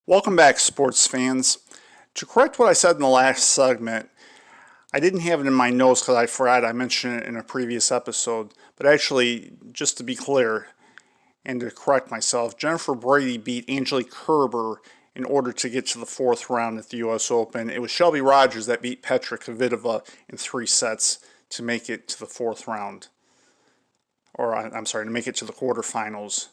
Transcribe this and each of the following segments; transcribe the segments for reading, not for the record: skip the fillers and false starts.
Welcome back, sports fans. To correct what I said in the last segment, I didn't have it in my notes because I forgot I mentioned it in a previous episode. But actually, just to be clear and to correct myself, Jennifer Brady beat Angelique Kerber in order to get to the fourth round at the U.S. Open. It was Shelby Rogers that beat Petra Kvitova in 3 sets to make it to the fourth round. To make it to the quarterfinals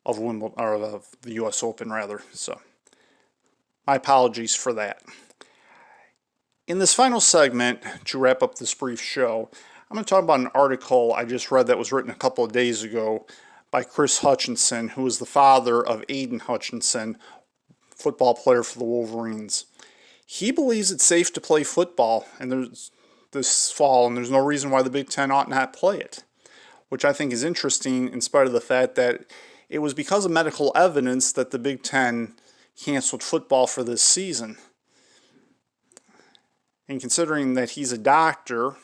of Wimbledon, or of the U.S. Open, rather. So, my apologies for that. In this final segment, to wrap up this brief show, I'm going to talk about an article I just read that was written a couple of days ago by Chris Hutchinson, who is the father of Aidan Hutchinson, football player for the Wolverines. He believes it's safe to play football this fall, and there's no reason why the Big Ten ought not play it, which I think is interesting in spite of the fact that it was because of medical evidence that the Big Ten canceled football for this season. And considering that he's a doctor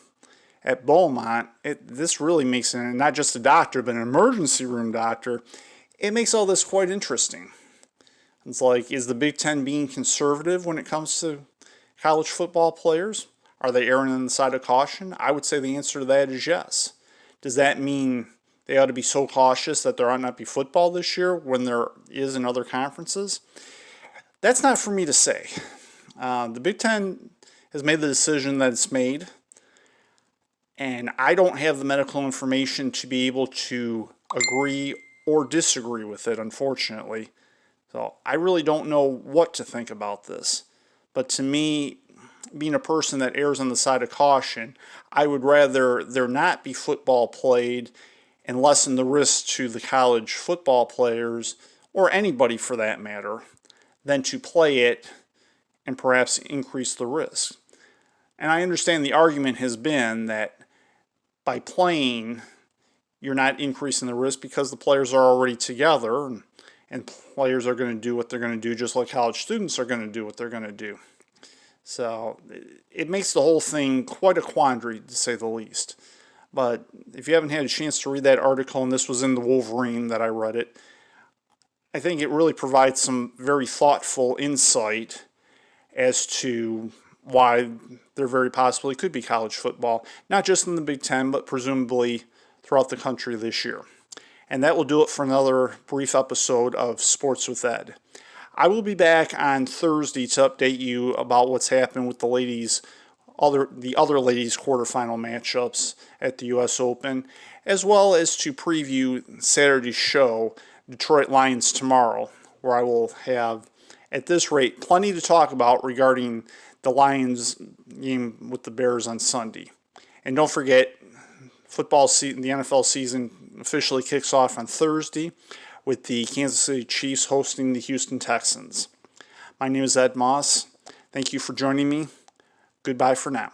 at Beaumont, this really makes him not just a doctor, but an emergency room doctor. It makes all this quite interesting. It's like, is the Big Ten being conservative when it comes to college football players? Are they erring on the side of caution? I would say the answer to that is yes. Does that mean they ought to be so cautious that there ought not be football this year when there is in other conferences? That's not for me to say. The Big Ten has made the decision that it's made, and I don't have the medical information to be able to agree or disagree with it, unfortunately. So I really don't know what to think about this. But to me, being a person that errs on the side of caution, I would rather there not be football played and lessen the risk to the college football players, or anybody for that matter, than to play it and perhaps increase the risk. And I understand the argument has been that by playing, you're not increasing the risk because the players are already together, and players are going to do what they're going to do just like college students are going to do what they're going to do. So it makes the whole thing quite a quandary, to say the least. But if you haven't had a chance to read that article, and this was in the Wolverine that I read it, I think it really provides some very thoughtful insight as to why there very possibly could be college football, not just in the Big Ten, but presumably throughout the country this year. And that will do it for another brief episode of Sports with Ed. I will be back on Thursday to update you about what's happened with the other ladies' quarterfinal matchups at the U.S. Open, as well as to preview Saturday's show, Detroit Lions Tomorrow, where I will have, at this rate, plenty to talk about regarding the Lions game with the Bears on Sunday. And don't forget, the NFL season officially kicks off on Thursday with the Kansas City Chiefs hosting the Houston Texans. My name is Ed Moss. Thank you for joining me. Goodbye for now.